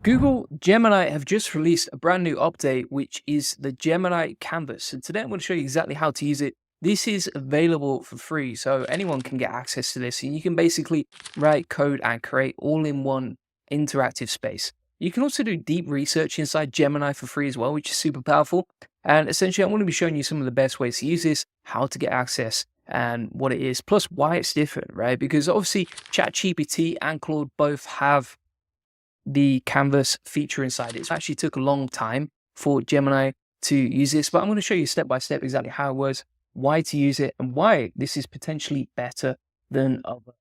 Google Gemini have just released a brand new update, which is the Gemini Canvas. And today I'm going to show you exactly how to use it. This is available for free, so anyone can get access to this. And you can basically write code and create all in one interactive space. You can also do deep research inside Gemini for free as well, which is super powerful. And essentially, I'm going to be showing you some of the best ways to use this, how to get access, and what it is, plus why it's different, right? Because obviously, ChatGPT and Claude both have the canvas feature inside it. It actually took a long time for Gemini to use this, but I'm going to show you step by step exactly how it was, why to use it, and why this is potentially better than other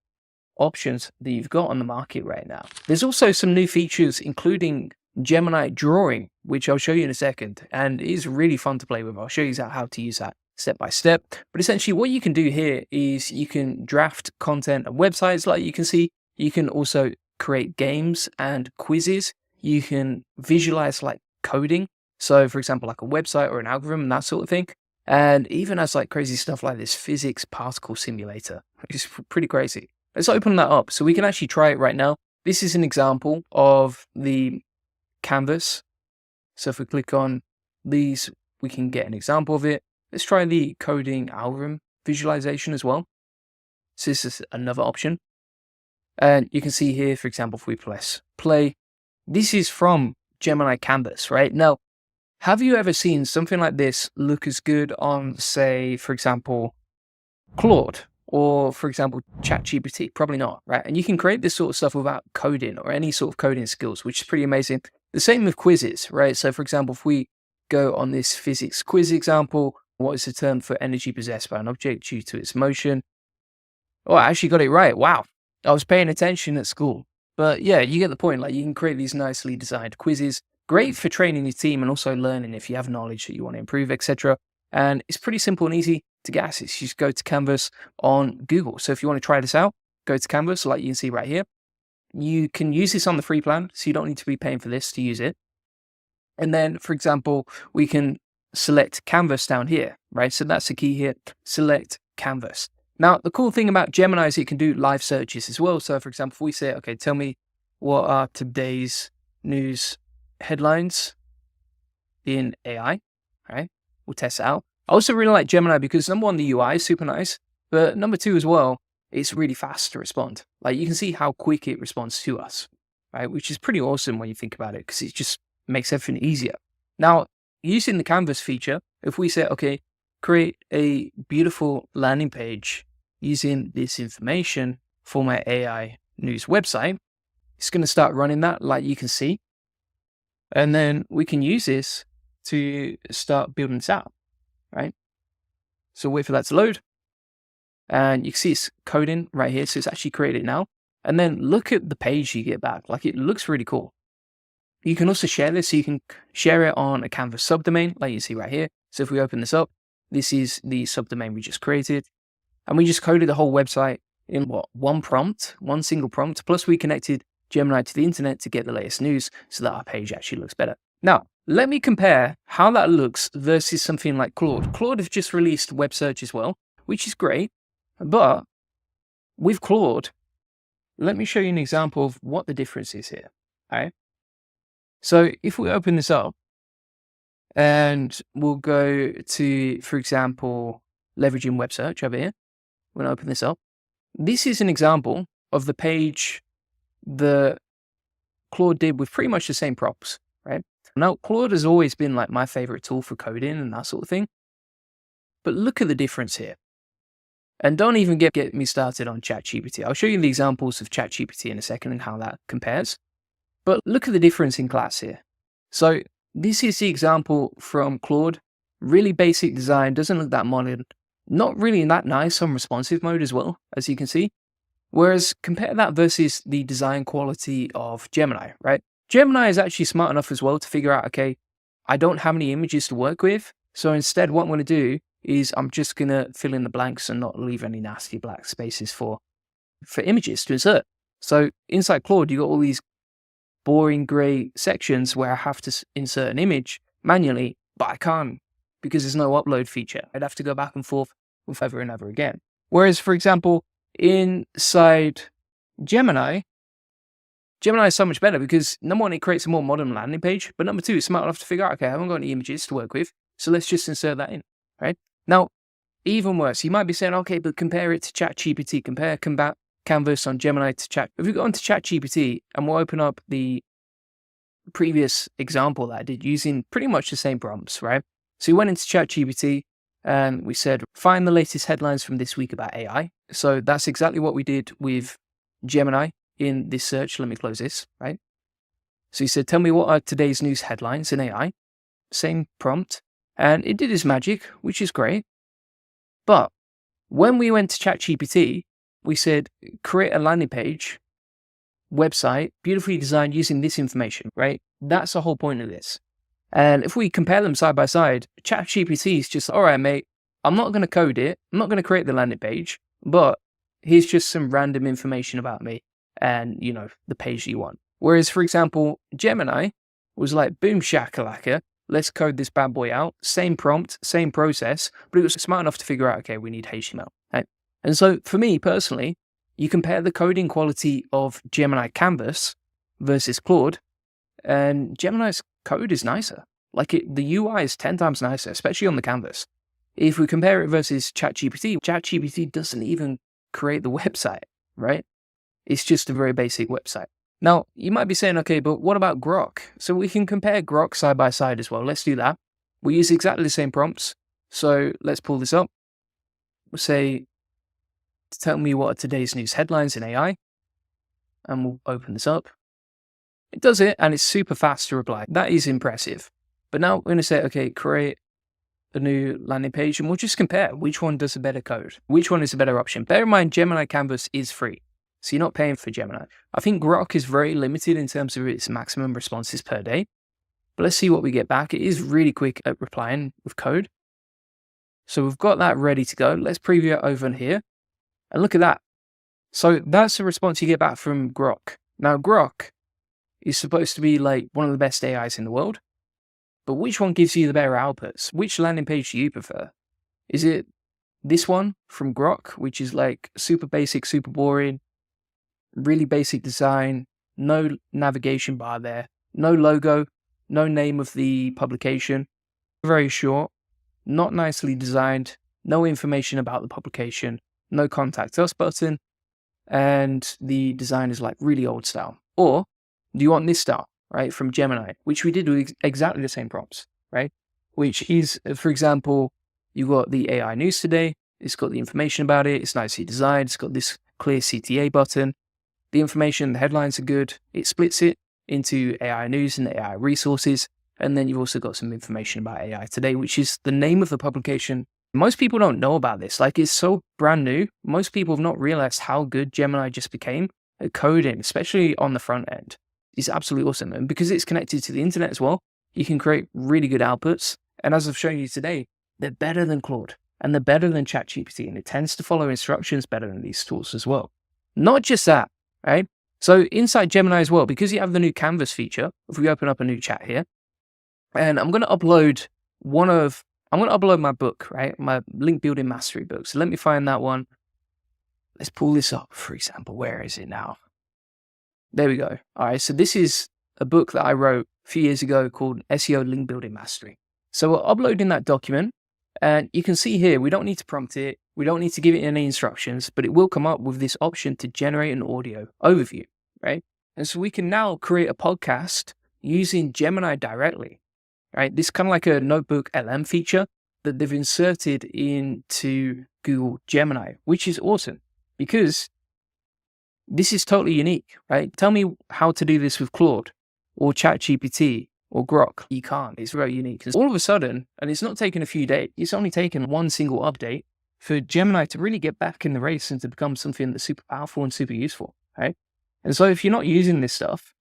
options that you've got on the market right now. There's also some new features, including Gemini Drawing, which I'll show you in a second, and it is really fun to play with. I'll show you how to use that step by step. But essentially what you can do here is you can draft content and websites like you can see. You can also create games and quizzes. You can visualize like coding. So for example, like a website or an algorithm and that sort of thing. And even has like crazy stuff like this physics particle simulator, which is pretty crazy. Let's open that up so we can actually try it right now. This is an example of the canvas. So if we click on these, we can get an example of it. Let's try the coding algorithm visualization as well. So this is another option. And you can see here, for example, if we press play, this is from Gemini Canvas, right? Now, have you ever seen something like this look as good on, say, for example, Claude or, for example, ChatGPT? Probably not, right? And you can create this sort of stuff without coding or any sort of coding skills, which is pretty amazing. The same with quizzes, right? So, for example, if we go on this physics quiz example, what is the term for energy possessed by an object due to its motion? Oh, I actually got it right. Wow. I was paying attention at school. But yeah, you get the point. Like you can create these nicely designed quizzes. Great for training your team and also learning if you have knowledge that you want to improve, etc. And it's pretty simple and easy to get access. You just go to Canvas on Google. So if you want to try this out, go to Canvas like you can see right here. You can use this on the free plan, so you don't need to be paying for this to use it. And then, for example, we can select Canvas down here, right? So that's the key here, select Canvas. Now, the cool thing about Gemini is it can do live searches as well. So, for example, if we say, okay, tell me what are today's news headlines in AI, right? We'll test it out. I also really like Gemini because number one, the UI is super nice, but number two as well, it's really fast to respond. Like you can see how quick it responds to us, right? Which is pretty awesome when you think about it because it just makes everything easier. Now, using the Canvas feature, if we say, okay, create a beautiful landing page using this information for my AI news website, it's going to start running that like you can see. And then we can use this to start building this out, right? So wait for that to load. And you can see it's coding right here. So it's actually created now. And then look at the page you get back. Like it looks really cool. You can also share this. So you can share it on a Canvas subdomain like you see right here. So if we open this up, this is the subdomain we just created. And we just coded the whole website in one prompt, one single prompt. Plus we connected Gemini to the internet to get the latest news so that our page actually looks better. Now, let me compare how that looks versus something like Claude. Claude have just released web search as well, which is great. But with Claude, let me show you an example of what the difference is here. All right. So if we open this up and we'll go to, for example, leveraging web search over here. We're going to open this up. This is an example of the page that Claude did with pretty much the same prompts, right? Now, Claude has always been like my favorite tool for coding and that sort of thing. But look at the difference here. And don't even get me started on ChatGPT. I'll show you the examples of ChatGPT in a second and how that compares. But look at the difference in class here. So this is the example from Claude. Really basic design, doesn't look that modern. Not really that nice on responsive mode as well, as you can see. Whereas compare that versus the design quality of Gemini, right? Gemini is actually smart enough as well to figure out, okay, I don't have any images to work with. So instead, what I'm going to do is I'm just going to fill in the blanks and not leave any nasty black spaces for images to insert. So inside Claude, you got all these boring gray sections where I have to insert an image manually, but I can't because there's no upload feature. I'd have to go back and forth with ever and ever again. Whereas, for example, inside Gemini Gemini is so much better because number one, it creates a more modern landing page, but number two, it's smart enough to figure out, okay, I haven't got any images to work with, so let's just insert that in, right? Now, even worse, you might be saying, okay, but compare it to ChatGPT, compare Canvas on Gemini to Chat. If we go onto ChatGPT and we'll open up the previous example that I did using pretty much the same prompts, right? So we went into ChatGPT and we said, find the latest headlines from this week about AI. So that's exactly what we did with Gemini in this search. Let me close this, right? So he said, tell me what are today's news headlines in AI. Same prompt. And it did its magic, which is great. But when we went to ChatGPT, we said, create a landing page, website, beautifully designed using this information, right? That's the whole point of this. And if we compare them side by side, ChatGPT is just, all right, mate, I'm not going to code it. I'm not going to create the landing page, but here's just some random information about me and, you know, the page that you want. Whereas, for example, Gemini was like, boom, shakalaka, let's code this bad boy out. Same prompt, same process, but it was smart enough to figure out, okay, we need HTML. Right? And so for me personally, you compare the coding quality of Gemini Canvas versus Claude, and Gemini's code is nicer. Like the UI is 10 times nicer, especially on the canvas. If we compare it versus ChatGPT, ChatGPT doesn't even create the website, right? It's just a very basic website. Now, you might be saying, okay, but what about Grok? So we can compare Grok side by side as well. Let's do that. We use exactly the same prompts. So let's pull this up. We'll say, tell me what are today's news headlines in AI. And we'll open this up. It does it, and it's super fast to reply. That is impressive. But now we're going to say, okay, create a new landing page, and we'll just compare which one does a better code, which one is a better option. Bear in mind, Gemini Canvas is free, so you're not paying for Gemini. I think Grok is very limited in terms of its maximum responses per day. But let's see what we get back. It is really quick at replying with code. So we've got that ready to go. Let's preview it over here. And look at that. So that's the response you get back from Grok. Now, Grok is supposed to be like one of the best AIs in the world. But which one gives you the better outputs? Which landing page do you prefer? Is it this one from Grok, which is like super basic, super boring, really basic design, no navigation bar there, no logo, no name of the publication, very short, not nicely designed, no information about the publication, no contact us button, and the design is like really old style? Or do you want this style, right, from Gemini, which we did with exactly the same prompts, right? Which is, for example, you've got the AI news today, it's got the information about it, it's nicely designed, it's got this clear CTA button, the information, the headlines are good, it splits it into AI news and AI resources, and then you've also got some information about AI today, which is the name of the publication. Most people don't know about this, like it's so brand new, most people have not realized how good Gemini just became at coding, especially on the front end. It's absolutely awesome. And because it's connected to the internet as well, you can create really good outputs. And as I've shown you today, they're better than Claude and they're better than ChatGPT. And it tends to follow instructions better than these tools as well. Not just that, right? So inside Gemini as well, because you have the new Canvas feature, if we open up a new chat here, and I'm going to upload my book, right? My link building mastery book. So let me find that one. Let's pull this up, for example. Where is it now? There we go. All right, so this is a book that I wrote a few years ago called SEO Link Building Mastery. So we're uploading that document, and you can see here, we don't need to prompt it. We don't need to give it any instructions, but it will come up with this option to generate an audio overview, right? And so we can now create a podcast using Gemini directly, right? This is kind of like a notebook LM feature that they've inserted into Google Gemini, which is awesome because this is totally unique, right? Tell me how to do this with Claude or ChatGPT or Grok. You can't. It's very unique. All of a sudden, and it's not taken a few days, it's only taken one single update for Gemini to really get back in the race and to become something that's super powerful and super useful, right? And so if you're not using this stuff,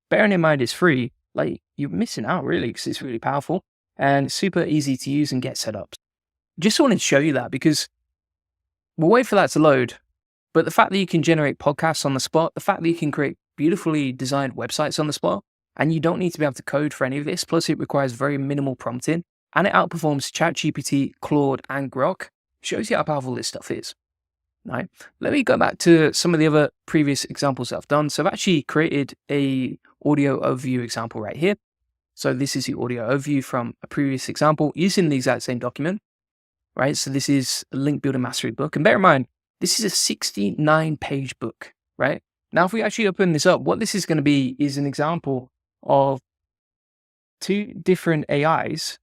bearing in mind it's free, like you're missing out really because it's really powerful and it's super easy to use and get set up. Just wanted to show you that because we'll wait for that to load. But the fact that you can generate podcasts on the spot, the fact that you can create beautifully designed websites on the spot, and you don't need to be able to code for any of this, plus it requires very minimal prompting, and it outperforms ChatGPT, Claude, and Grok, shows you how powerful this stuff is. Right. Let me go back to some of the other previous examples that I've done. So I've actually created a audio overview example right here. So this is the audio overview from a previous example using the exact same document, right? So this is a link building mastery book. And bear in mind, this is a 69-page book, right? Now, if we actually open this up, what this is going to be is an example of two different AIs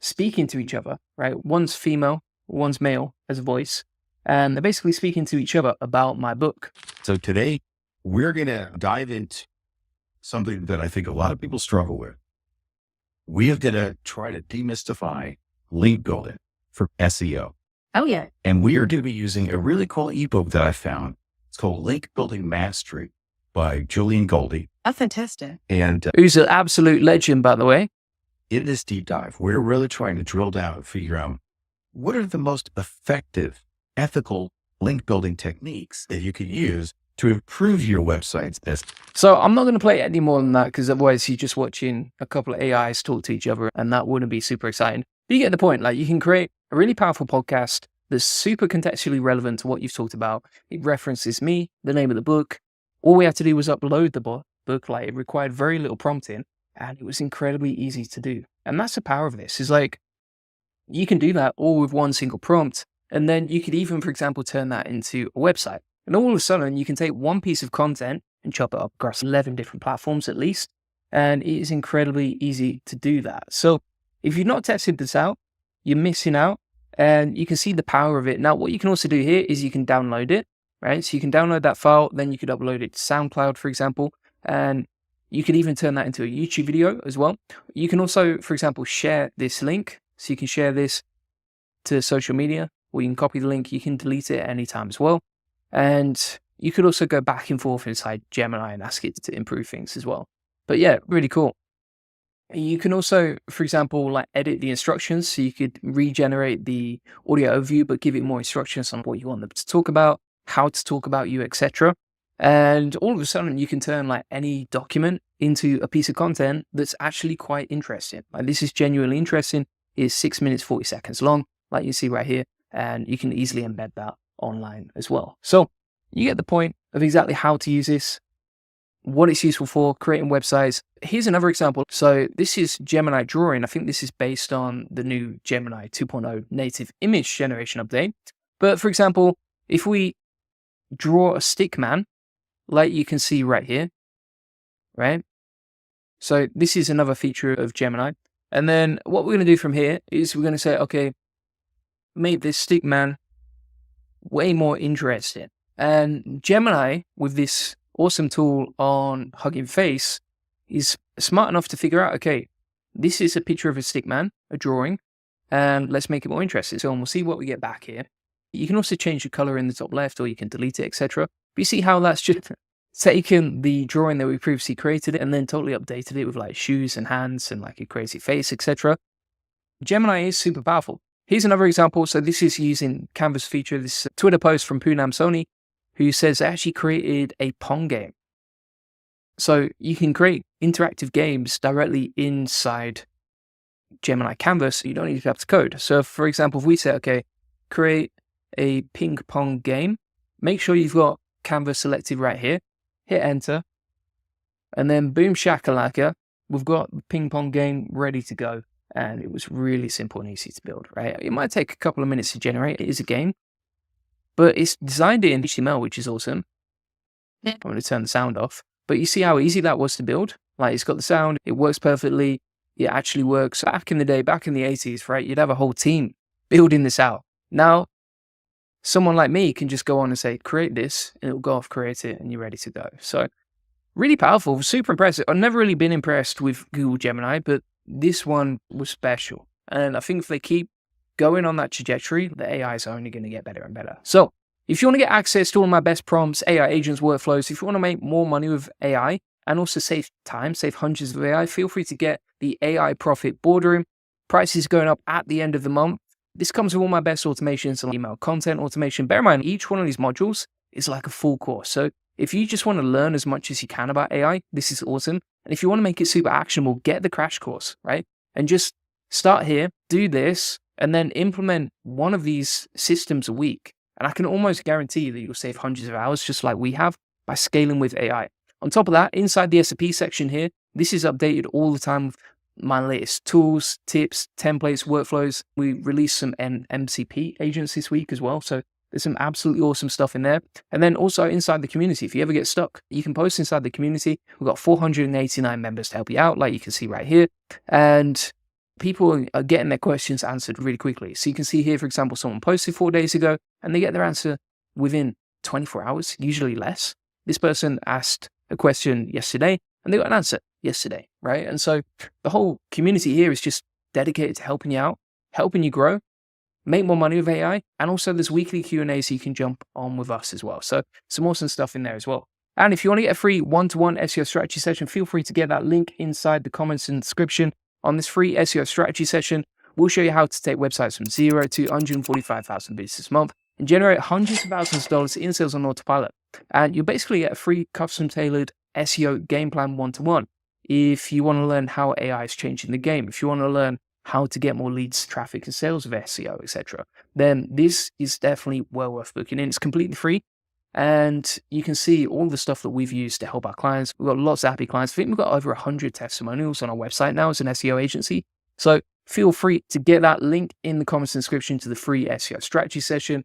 speaking to each other, right? One's female, one's male as a voice. And they're basically speaking to each other about my book. So today we're going to dive into something that I think a lot of people struggle with. We are going to try to demystify link building for SEO. Oh, yeah. And we are going to be using a really cool ebook that I found. It's called Link Building Mastery by Julian Goldie. Oh, fantastic. And Who's an absolute legend, by the way. in this deep dive, we're really trying to drill down and figure out what are the most effective, ethical link building techniques that you can use to improve your website's business. So I'm not going to play it any more than that because otherwise you're just watching a couple of AIs talk to each other and that wouldn't be super exciting. But you get the point. Like, you can create a really powerful podcast that's super contextually relevant to what you've talked about. It references me, the name of the book. All we had to do was upload the book. Like, it required very little prompting and it was incredibly easy to do. And that's the power of this, is like, you can do that all with one single prompt. And then you could even, for example, turn that into a website. And all of a sudden, you can take one piece of content and chop it up across 11 different platforms at least. And it is incredibly easy to do that. So if you've not tested this out, you're missing out. And you can see the power of it. Now, what you can also do here is you can download it, right? So you can download that file, then you could upload it to SoundCloud, for example. And you could even turn that into a YouTube video as well. You can also, for example, share this link. So you can share this to social media, or you can copy the link. You can delete it at any time as well. And you could also go back and forth inside Gemini and ask it to improve things as well. But yeah, really cool. You can also, for example, like edit the instructions. So you could regenerate the audio overview, but give it more instructions on what you want them to talk about, how to talk about you, etc. And all of a sudden you can turn like any document into a piece of content that's actually quite interesting. Like, this is genuinely interesting. It's 6 minutes, 40 seconds long, like you see right here. And you can easily embed that online as well. So you get the point of exactly how to use this, what it's useful for, creating websites. Here's another example. So this is Gemini Drawing. I think this is based on the new Gemini 2.0 native image generation update. But for example, if we draw a stick man, like you can see right here, right? So this is another feature of Gemini. And then what we're going to do from here is we're going to say, okay, make this stick man way more interesting. And Gemini, with this awesome tool on Hugging Face, is smart enough to figure out, okay, this is a picture of a stick man, a drawing, and let's make it more interesting. So we'll see what we get back here. You can also change the color in the top left, or you can delete it, etc. But you see how that's just taken the drawing that we previously created and then totally updated it with like shoes and hands and like a crazy face, etc. Gemini is super powerful. Here's another example. So this is using Canvas feature, this Twitter post from Poonam Soni, who says they actually created a Pong game. So you can create interactive games directly inside Gemini Canvas. You don't need to have to code. So for example, if we say, okay, create a ping pong game, make sure you've got Canvas selected right here, hit enter, and then boom shakalaka, we've got the ping pong game ready to go. And it was really simple and easy to build, right? It might take a couple of minutes to generate. It is a game, but it's designed in HTML, which is awesome. I'm going to turn the sound off, but you see how easy that was to build? Like, it's got the sound, it works perfectly. It actually works. Back in the day, back in the 80s, right? You'd have a whole team building this out. Now, someone like me can just go on and say, create this, and it'll go off, create it, and you're ready to go. So really powerful, super impressive. I've never really been impressed with Google Gemini, but this one was special. And I think if they keep going on that trajectory, the AI is only going to get better and better. So if you want to get access to all my best prompts, AI agents, workflows, if you want to make more money with AI and also save time, save hundreds of AI, feel free to get the AI Profit Boardroom. Price is going up at the end of the month. This comes with all my best automations and email content automation. Bear in mind, each one of these modules is like a full course. So if you just want to learn as much as you can about AI, this is awesome. And if you want to make it super actionable, get the crash course, right? And just start here, do this, and then implement one of these systems a week. And I can almost guarantee that you'll save hundreds of hours, just like we have, by scaling with AI. On top of that, inside the SAP section here, this is updated all the time with my latest tools, tips, templates, workflows. We released some MCP agents this week as well. So there's some absolutely awesome stuff in there. And then also inside the community, if you ever get stuck, you can post inside the community. We've got 489 members to help you out, like you can see right here. And people are getting their questions answered really quickly. So you can see here, for example, someone posted 4 days ago and they get their answer within 24 hours, usually less. This person asked a question yesterday and they got an answer yesterday, right? And so the whole community here is just dedicated to helping you out, helping you grow, make more money with AI. And also there's weekly Q&A so you can jump on with us as well. So some awesome stuff in there as well. And if you want to get a free one-to-one SEO strategy session, feel free to get that link inside the comments and description. On this free SEO strategy session, we'll show you how to take websites from 0 to 145,000 visits this month and generate hundreds of thousands of dollars in sales on autopilot. And you'll basically get a free custom tailored SEO game plan one-to-one. If you want to learn how AI is changing the game, if you want to learn how to get more leads, traffic, and sales with SEO, etc., then this is definitely well worth booking in. It's completely free. And you can see all the stuff that we've used to help our clients. We've got lots of happy clients. I think we've got over 100 testimonials on our website now as an SEO agency. So feel free to get that link in the comments and description to the free SEO strategy session.